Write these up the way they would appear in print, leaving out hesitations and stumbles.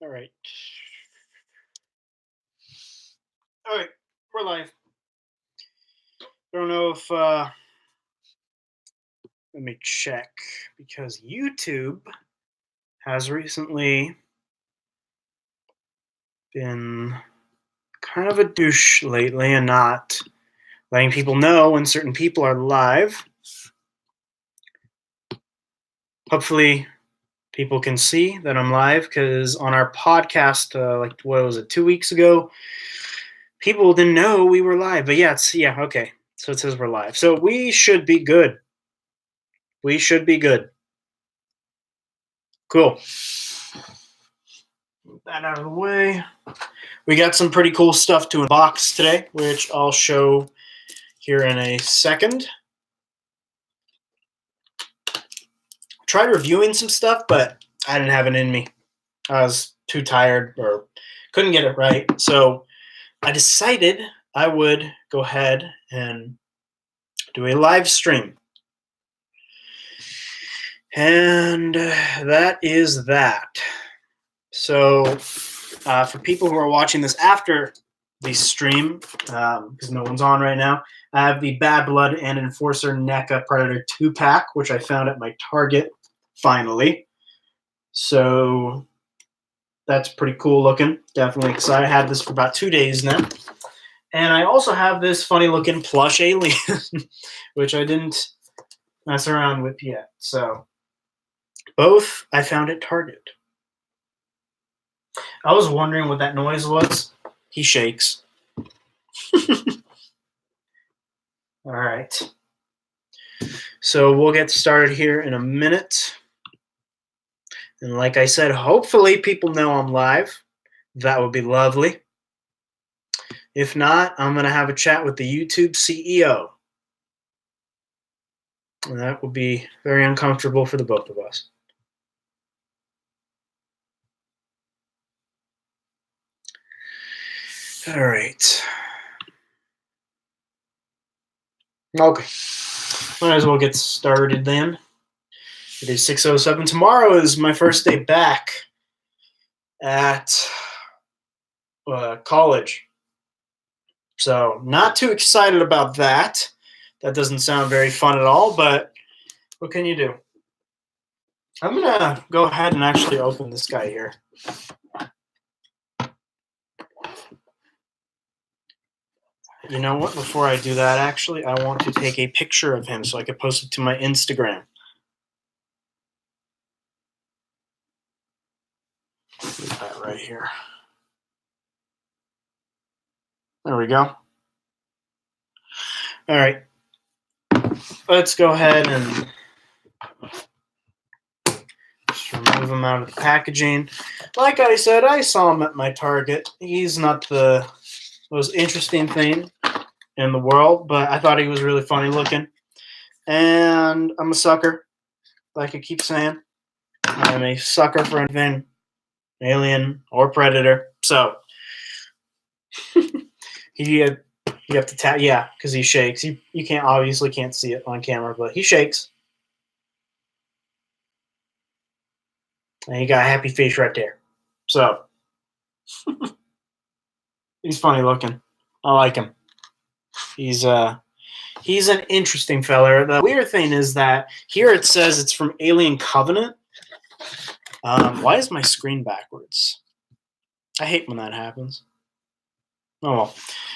All right. All right. We're live. Don't know if let me check because YouTube has recently been kind of a douche lately and not letting people know when certain people are live. Hopefully people can see that I'm live because on our podcast, like what was it, 2 weeks ago, people didn't know we were live. But yeah, okay. So it says we're live. So we should be good. We should be good. Cool. Move that out of the way. We got some pretty cool stuff to unbox today, which I'll show here in a second. Tried reviewing some stuff, but I didn't have it in me. I was too tired or couldn't get it right. So I decided I would go ahead and do a live stream. And that is that. So for people who are watching this after the stream, because no one's on right now, I have the Bad Blood and Enforcer NECA Predator 2-pack, which I found at my Target, finally. So that's pretty cool looking. Definitely excited. I had this for about 2 days now. And I also have this funny looking plush alien, which I didn't mess around with yet. So both I found at Target. I was wondering what that noise was. He shakes. All right. So we'll get started here in a minute. And like I said, hopefully people know I'm live. That would be lovely. If not, I'm going to have a chat with the YouTube CEO. And that would be very uncomfortable for the both of us. All right. Okay. Might as well get started then. It is 6:07. Tomorrow is my first day back at college. So not too excited about that. That doesn't sound very fun at all, but what can you do? I'm going to go ahead and actually open this guy here. You know what? Before I do that, actually, I want to take a picture of him so I can post it to my Instagram. Leave that right here. There we go. All right. Let's go ahead and just remove him out of the packaging. Like I said, I saw him at my Target. He's not the most interesting thing in the world, but I thought he was really funny looking. And I'm a sucker, like I keep saying. I'm a sucker for anything alien or predator. So you have to tap, yeah, because he shakes. You obviously can't see it on camera, but he shakes. And he got a happy face right there. So he's funny looking. I like him. He's an interesting fella. The weird thing is that here it says it's from Alien Covenant. Why is my screen backwards? I hate when that happens. Oh well.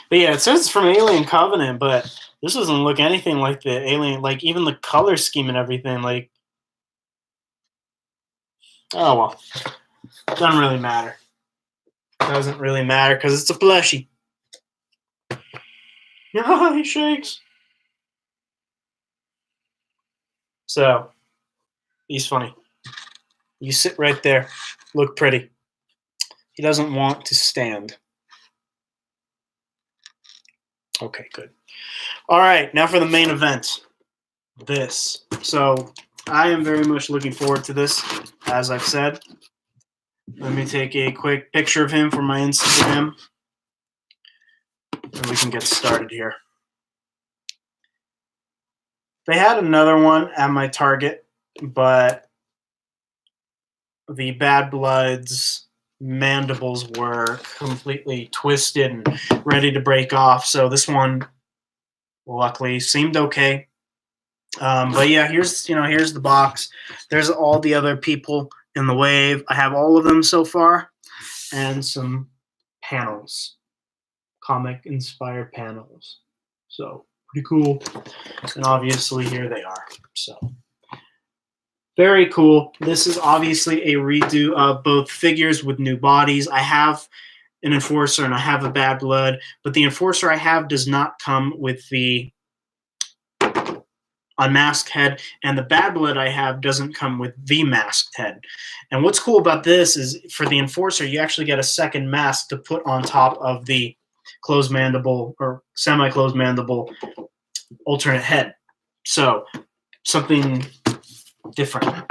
But yeah, it says it's from Alien Covenant, but this doesn't look anything like the Alien, like even the color scheme and everything. Like, oh well. Doesn't really matter. Doesn't really matter because it's a plushie. Yeah, he shakes. So, he's funny. You sit right there. Look pretty. He doesn't want to stand. Okay, good. All right, now for the main event. This. So, I am very much looking forward to this, as I've said. Let me take a quick picture of him for my Instagram, and we can get started here. They had another one at my Target, but the Bad Bloods mandibles were completely twisted and ready to break off. So this one, luckily, seemed okay. But yeah, here's the box. There's all the other people in the wave. I have all of them so far, and some panels, comic-inspired panels. So pretty cool. And obviously here they are. So very cool. This is obviously a redo of both figures with new bodies. I have an Enforcer and I have a Bad Blood, but the Enforcer I have does not come with the unmasked head, and the Bad Blood I have doesn't come with the masked head. And what's cool about this is for the Enforcer, you actually get a second mask to put on top of the closed mandible or semi-closed mandible alternate head. So something different.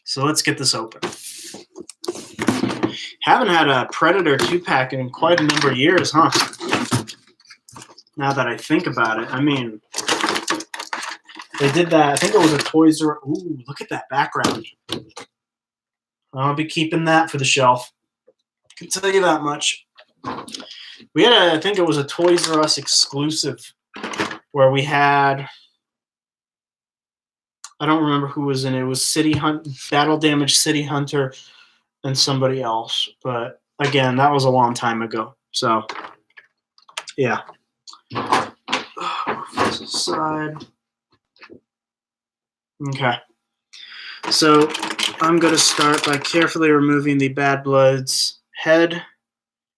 So let's get this open. Haven't had a Predator 2-pack in quite a number of years, huh? Now that I think about it. I mean, they did that. I think it was a Toys R Us. Ooh, look at that background. I'll be keeping that for the shelf. I can tell you that much. We had I think it was a Toys R Us exclusive where we had, I don't remember who was in it. It was Battle Damage City Hunter and somebody else. But again, that was a long time ago. So, yeah. Side. Okay. So I'm going to start by carefully removing the Bad Blood's head.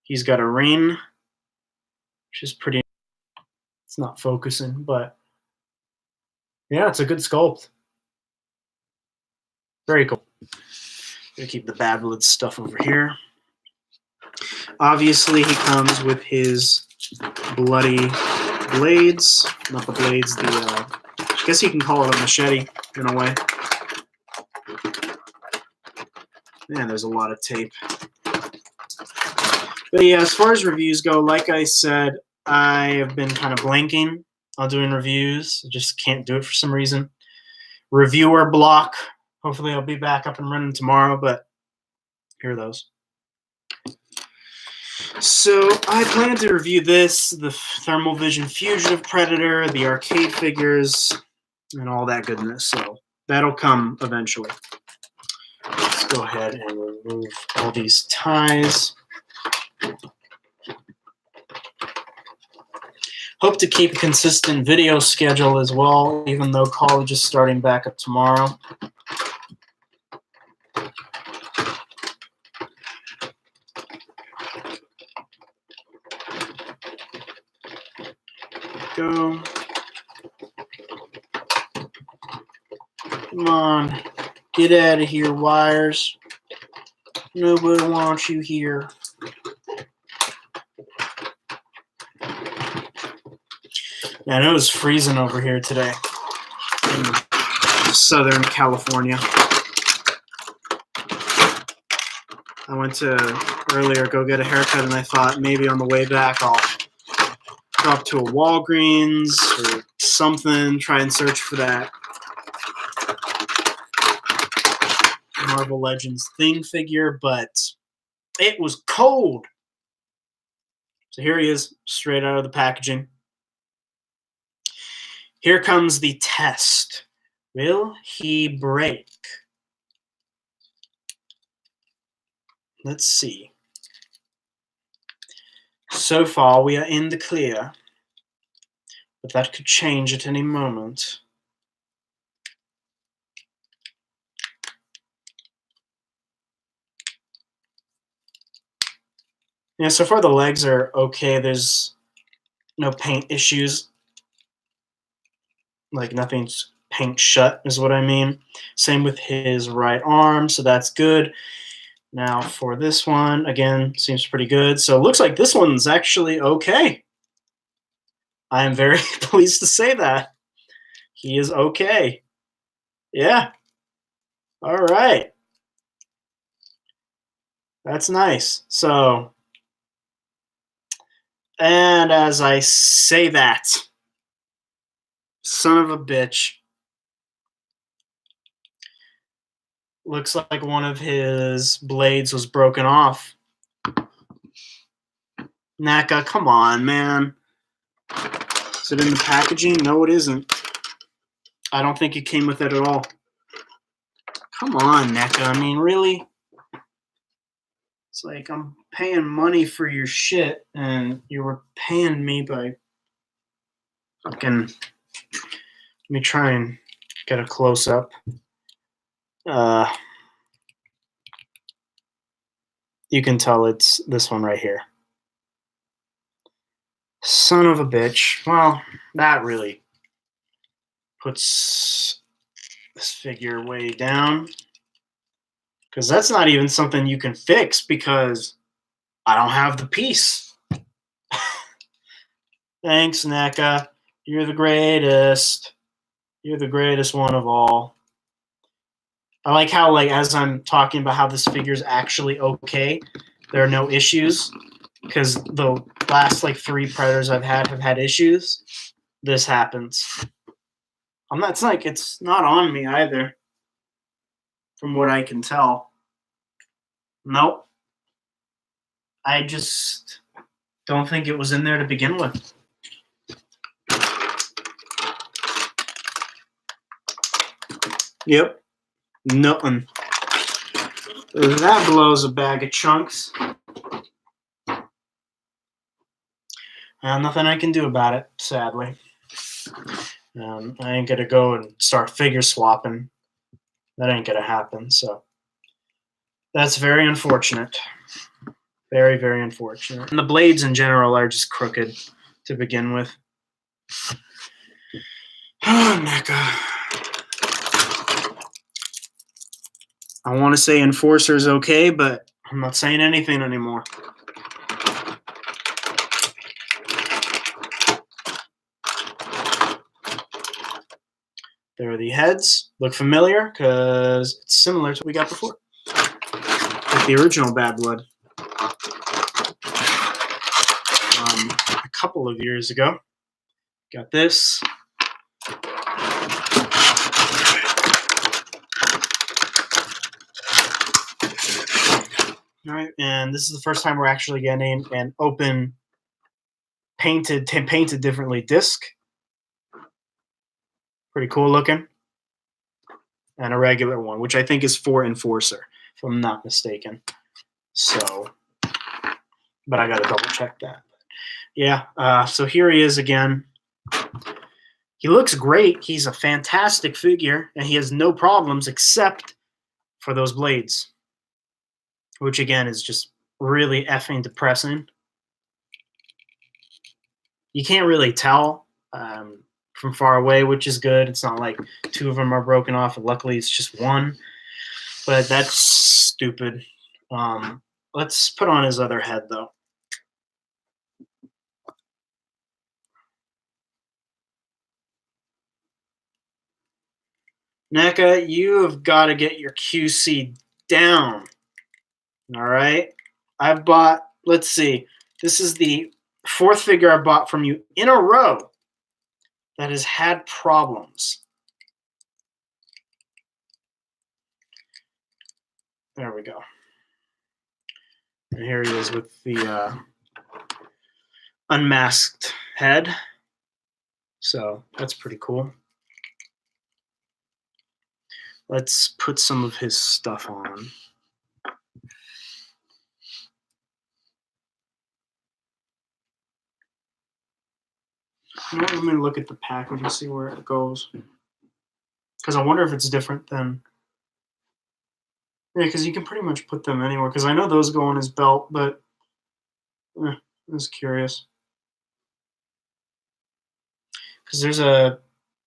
He's got a ring, which is pretty. It's not focusing, but yeah, it's a good sculpt. Very cool. Gonna keep the Bad Blood stuff over here. Obviously, he comes with his bloody blades. Not the blades, I guess you can call it a machete in a way. Man, there's a lot of tape. But yeah, as far as reviews go, like I said, I have been kind of blanking on doing reviews. I just can't do it for some reason. Reviewer block. Hopefully I'll be back up and running tomorrow, but here are those. So I plan to review this, the Thermal Vision Fugitive Predator, the arcade figures, and all that goodness. So that'll come eventually. Let's go ahead and remove all these ties. Hope to keep a consistent video schedule as well, even though college is starting back up tomorrow. Go. Come on. Get out of here, wires. Nobody wants you here. I know it's freezing over here today in Southern California. I went to earlier go get a haircut, and I thought maybe on the way back I'll drop to a Walgreens or something, try and search for that Marvel Legends Thing figure, but it was cold. So here he is, straight out of the packaging. Here comes the test. Will he break? Let's see. So far, we are in the clear, but that could change at any moment. Yeah, so far the legs are okay. There's no paint issues. Like nothing's paint shut is what I mean. Same with his right arm, so that's good. Now for this one, again, seems pretty good. So it looks like this one's actually okay. I am very pleased to say that. He is okay. Yeah. All right. That's nice. So, and as I say that, son of a bitch, Looks like one of his blades was broken off. NECA, come on, man. Is it in the packaging? No, it isn't. I don't think it came with it at all. Come on, NECA. I mean, really? It's like I'm paying money for your shit, and you were paying me by fucking... Let me try and get a close-up. You can tell it's this one right here. Son of a bitch. Well, that really puts this figure way down. Because that's not even something you can fix because I don't have the piece. Thanks, NECA. You're the greatest. You're the greatest one of all. I like how, like, as I'm talking about how this figure is actually okay, there are no issues. Because the last, like, 3 Predators I've had have had issues. This happens. It's like, it's not on me either. From what I can tell. Nope. I just don't think it was in there to begin with. Yep. Nothing. That blows a bag of chunks. Nothing I can do about it, sadly. I ain't gonna go and start figure swapping. That ain't gonna happen, so that's very unfortunate. Very, very unfortunate. And the blades in general are just crooked to begin with. Oh, NECA. I want to say Enforcer's okay, but I'm not saying anything anymore. There are the heads. Look familiar because it's similar to what we got before. Like the original Bad Blood. A couple of years ago. Got this. All right, and this is the first time we're actually getting an open, painted differently disc. Pretty cool looking. And a regular one, which I think is for Enforcer, if I'm not mistaken. So, but I got to double check that. Yeah, so here he is again. He looks great. He's a fantastic figure, and he has no problems except for those blades, which again is just really effing depressing. You can't really tell from far away, which is good. It's not like 2 of them are broken off, and luckily it's just 1. But that's stupid. Let's put on his other head, though. NECA, you have got to get your QC down. All right? I bought, let's see, this is the 4th figure I bought from you in a row that has had problems. There we go. And here he is with the unmasked head. So that's pretty cool. Let's put some of his stuff on. Let me look at the package and see where it goes. Because I wonder if it's different than... Yeah, because you can pretty much put them anywhere. Because I know those go on his belt, but I was curious. Because there's a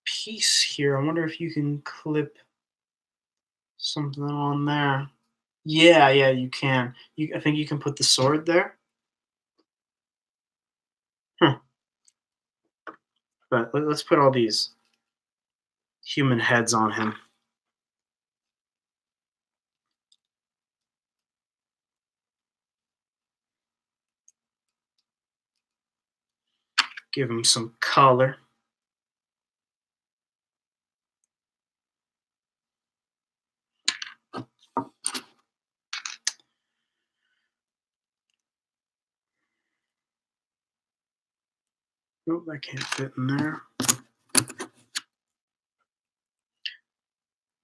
piece here. I wonder if you can clip something on there. Yeah, you can. I think you can put the sword there. But let's put all these human heads on him. Give him some color. Oh, that can't fit in there.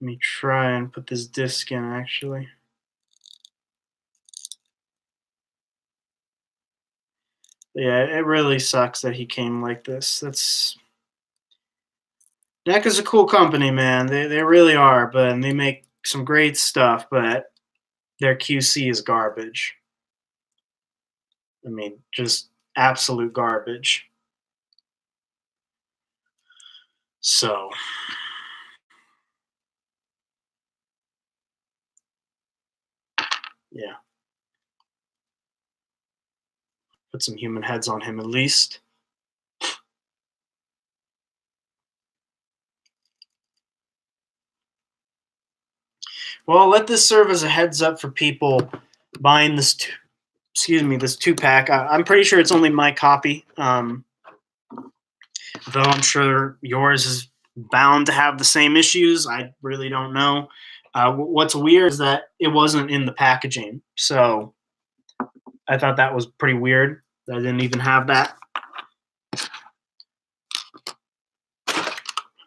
Let me try and put this disc in, actually. Yeah, it really sucks that he came like this. NECA's a cool company, man. They really are, but they make some great stuff, but their QC is garbage. I mean, just absolute garbage. So, yeah. Put some human heads on him at least. Well, I'll let this serve as a heads up for people buying this this 2-pack. I'm pretty sure it's only my copy, though I'm sure yours is bound to have the same issues. I really don't know. What's weird is that it wasn't in the packaging, so I thought that was pretty weird. I didn't even have that.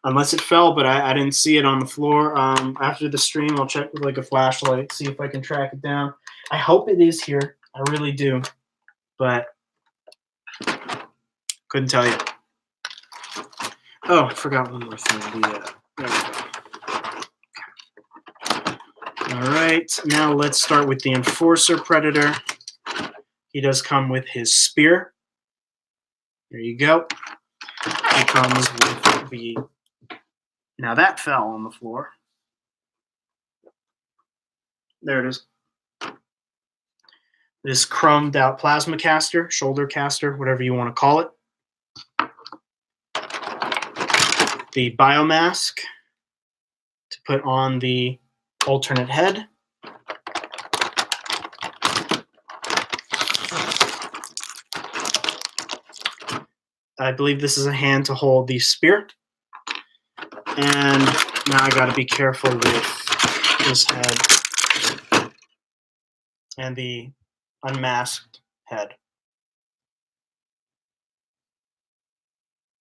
Unless it fell, but I didn't see it on the floor. After the stream, I'll check with like a flashlight, see if I can track it down. I hope it is here. I really do, but couldn't tell you. Oh, I forgot one more thing. There we go. All right, now let's start with the Enforcer Predator. He does come with his spear. There you go. He comes with the... Now that fell on the floor. There it is. This chromed out plasma caster, shoulder caster, whatever you want to call it. The biomask to put on the alternate head. I believe this is a hand to hold the spear. And now I gotta be careful with this head and the unmasked head.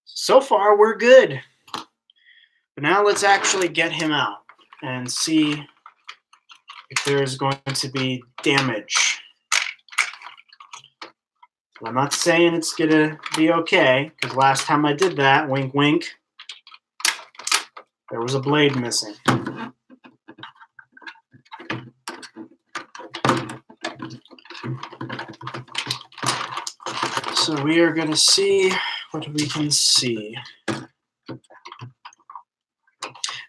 So far, we're good. But now let's actually get him out and see if there's going to be damage. I'm not saying it's gonna be okay, because last time I did that, wink wink, there was a blade missing. So we are gonna see what we can see.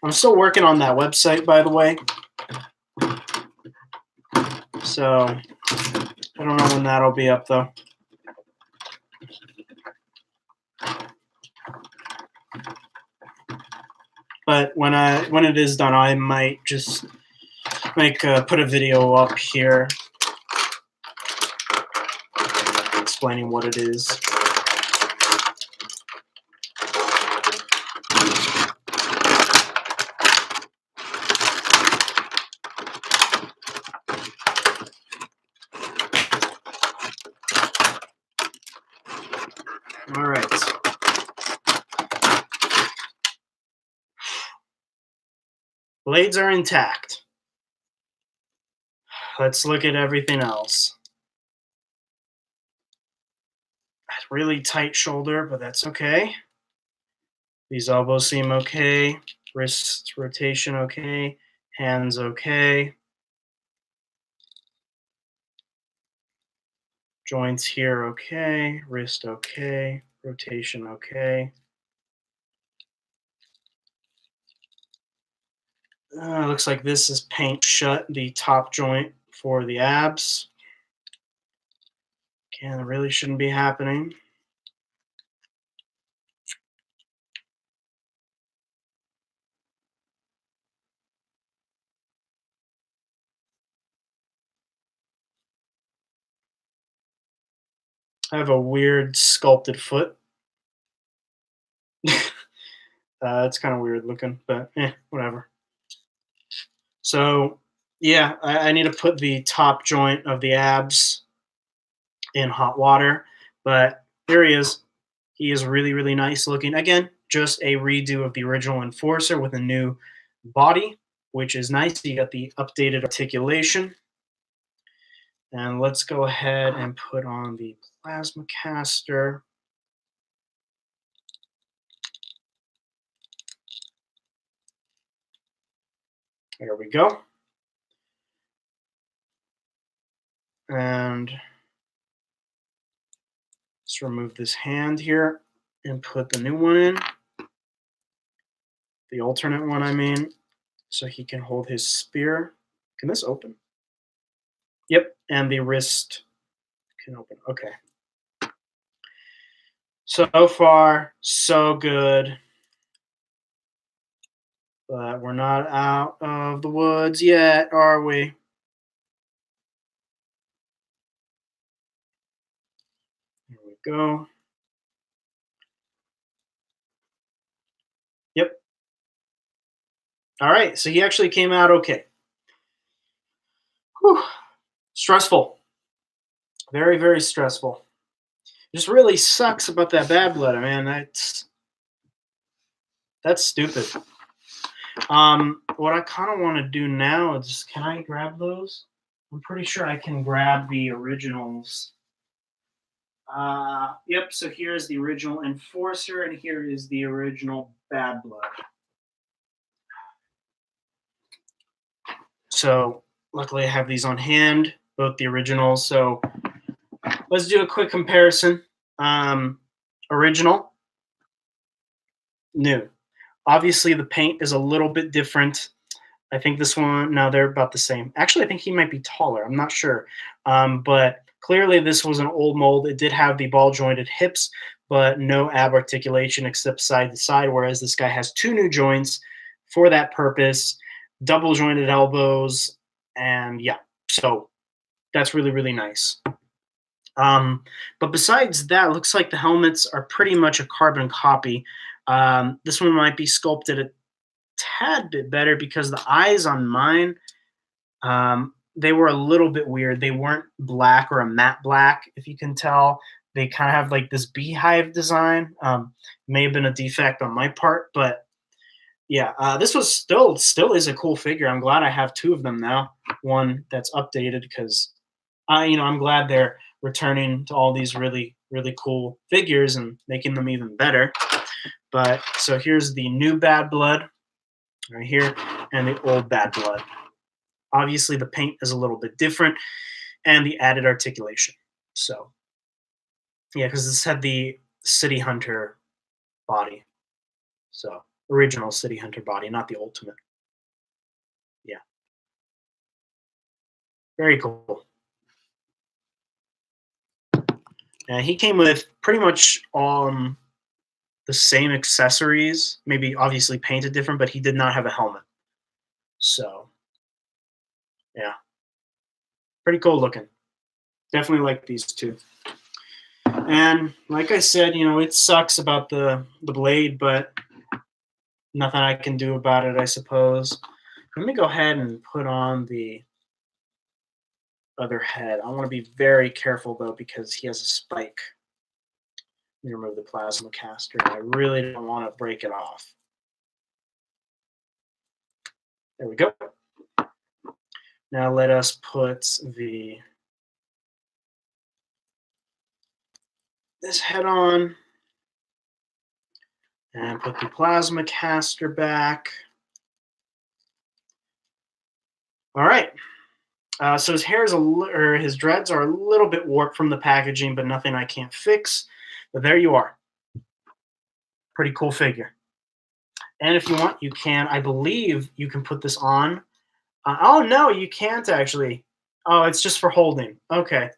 I'm still working on that website, by the way. So I don't know when that'll be up, though. But when it is done, I might just put a video up here explaining what it is. All right. Blades are intact. Let's look at everything else. Really tight shoulder, but that's okay. These elbows seem okay. Wrist rotation okay. Hands okay. Joints here okay. Wrist okay. Rotation okay. Looks like this is paint shut, the top joint for the abs. Okay, that really shouldn't be happening. I have a weird sculpted foot. It's kind of weird looking, but whatever. So yeah, I need to put the top joint of the abs in hot water, but here he is. He is really, really nice looking. Again, just a redo of the original Enforcer with a new body, which is nice. You got the updated articulation. And let's go ahead and put on the plasma caster. There we go. And let's remove this hand here and put the new one in. The alternate one, I mean, so he can hold his spear. Can this open? Yep, and the wrist can open. Okay. So far, so good. But we're not out of the woods yet, are we? Here we go. Yep. All right, so he actually came out okay. Whew. Stressful. Very, very stressful. Just really sucks about that bad blood, man. That's stupid. What I kind of want to do now is, can I grab those? I'm pretty sure I can grab the originals. Yep, so here's the original Enforcer, and here is the original Bad Blood. So, luckily I have these on hand, both the originals. So, let's do a quick comparison. Original, new. Obviously, the paint is a little bit different. I think this one, no, they're about the same. Actually, I think he might be taller. I'm not sure. But clearly, this was an old mold. It did have the ball jointed hips, but no ab articulation except side to side, whereas this guy has two new joints for that purpose, double jointed elbows, and yeah. So that's really, really nice. But besides that, it looks like the helmets are pretty much a carbon copy. This one might be sculpted a tad bit better because the eyes on mine, they were a little bit weird. They weren't black or a matte black, if you can tell. They kind of have like this beehive design. May have been a defect on my part, but yeah, this was still is a cool figure. I'm glad I have two of them now. One that's updated because I'm glad they're returning to all these really, really cool figures and making them even better. But so here's the new Bad Blood right here and the old Bad Blood. Obviously, the paint is a little bit different and the added articulation. So, yeah, because this had the City Hunter body. So, original City Hunter body, not the ultimate. Yeah. Very cool. He came with pretty much the same accessories, maybe obviously painted different, but he did not have a helmet. So, yeah, pretty cool looking. Definitely like these two. And like I said, it sucks about the blade, but nothing I can do about it, I suppose. Let me go ahead and put on the other head. I want to be very careful though because he has a spike. Let me remove the plasma caster. I really don't want to break it off. There we go. Now let us put this head on and put the plasma caster back. All right. So his hair is his dreads are a little bit warped from the packaging, but nothing I can't fix. But there you are. Pretty cool figure. And if you want, you can. I believe you can put this on. Oh no, you can't actually. Oh, it's just for holding. Okay.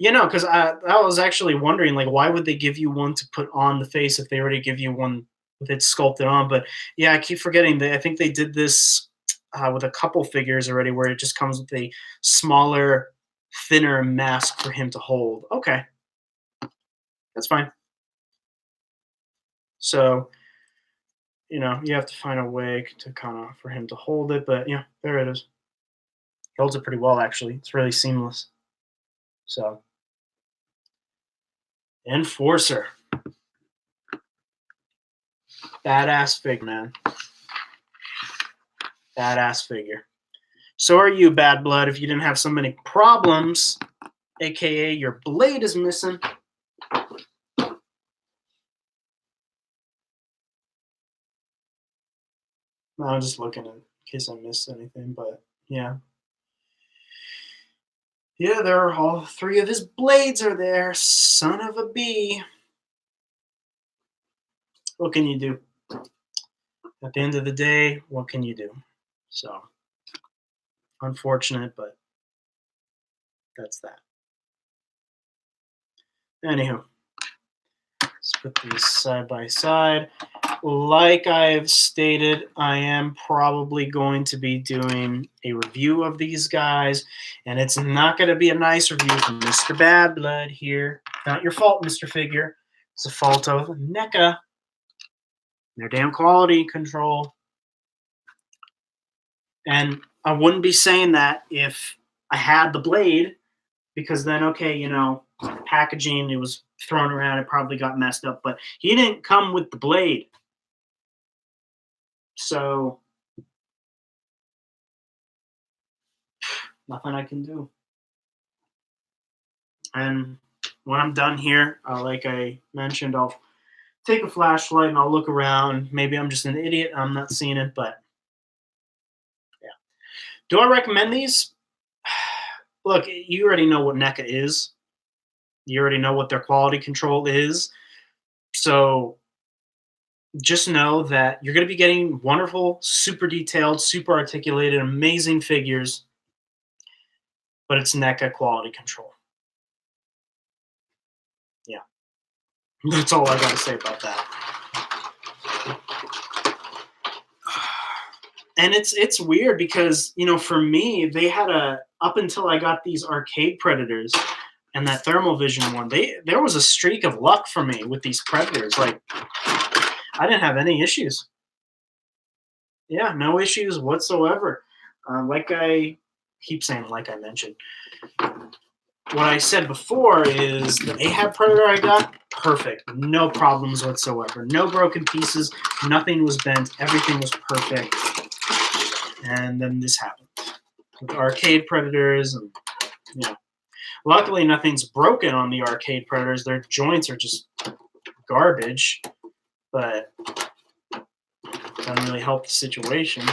Because I was actually wondering, like, why would they give you one to put on the face if they already give you one with it sculpted on? But yeah, I keep forgetting that. I think they did this with a couple figures already, where it just comes with a smaller, thinner mask for him to hold. Okay, that's fine. So, you have to find a way to for him to hold it, but yeah, there it is. He holds it pretty well, actually. It's really seamless. So, Enforcer. Badass figure, man. Badass figure. So are you, Bad Blood, if you didn't have so many problems, aka your blade is missing. No, I'm just looking in case I missed anything, but yeah. Yeah, there are all three of his blades are there. Son of a bee. What can you do? At the end of the day, what can you do? So, unfortunate, but that's that. Anywho, let's put these side by side. Like I've stated, I am probably going to be doing a review of these guys, and it's not going to be a nice review from Mr. Bad Blood here. Not your fault, Mr. Figure. It's a fault of NECA. Their damn quality control. And I wouldn't be saying that if I had the blade, because then, okay, you know, packaging, it was thrown around, it probably got messed up, but he didn't come with the blade. So, nothing I can do. And when I'm done here, like I mentioned, I'll take a flashlight and I'll look around. Maybe I'm just an idiot. I'm not seeing it, but yeah. Do I recommend these? Look, you already know what NECA is. You already know what their quality control is. So just know that you're going to be getting wonderful, super detailed, super articulated, amazing figures, but it's NECA quality control. Yeah. That's all I got to say about that. And it's weird because, you know, for me, they had up until I got these arcade Predators and that thermal vision one, there was a streak of luck for me with these Predators. Like, I didn't have any issues. Yeah, no issues whatsoever. Like I keep saying, like I mentioned, what I said before is the Ahab Predator I got, perfect. No problems whatsoever. No broken pieces. Nothing was bent. Everything was perfect. And then this happened with the arcade Predators. And yeah, luckily nothing's broken on the arcade Predators. Their joints are just garbage, but doesn't really help the situation.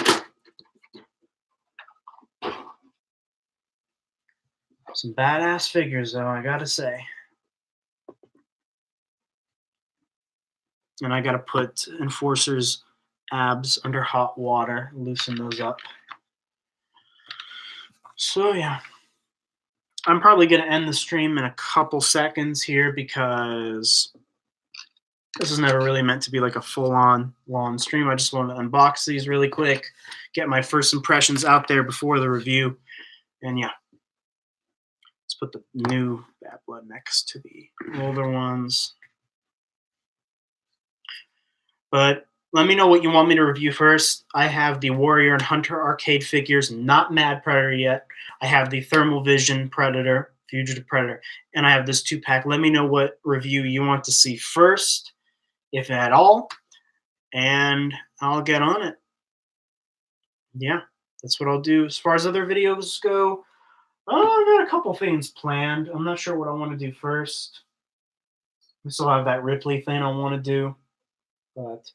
Some badass figures, though, I gotta say. And I gotta put Enforcer's abs under hot water, loosen those up. So yeah, I'm probably gonna end the stream in a couple seconds here because this is never really meant to be like a full-on long stream. I just want to unbox these really quick, get my first impressions out there before the review, and yeah. Let's put the new Bad Blood next to the older ones. But let me know what you want me to review first. I have the Warrior and Hunter arcade figures, not Mad Predator yet. I have the Thermal Vision Predator, Fugitive Predator, and I have this 2-pack. Let me know what review you want to see first, if at all, and I'll get on it. Yeah, that's what I'll do. As far as other videos go, I got a couple things planned. I'm not sure what I want to do first. We still have that Ripley thing I want to do. But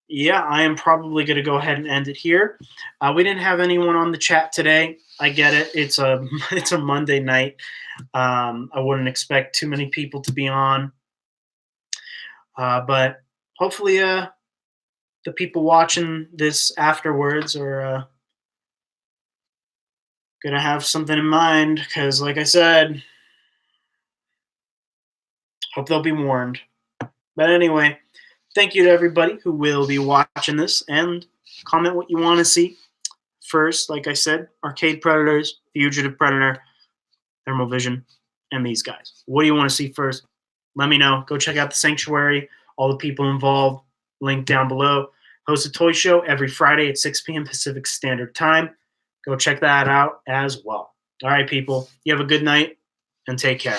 yeah, I am probably going to go ahead and end it here. We didn't have anyone on the chat today. I get it. It's a Monday night. I wouldn't expect too many people to be on. But hopefully the people watching this afterwards are going to have something in mind because, like I said, hope they'll be warned. But anyway, thank you to everybody who will be watching this, and comment what you want to see. First, like I said, Arcade Predators, Fugitive Predator, Thermal Vision, and these guys. What do you want to see first? Let me know. Go check out the Sanctuary, all the people involved, link down below. Host a toy show every Friday at 6 p.m. Pacific Standard Time. Go check that out as well. All right, people. You have a good night, and take care.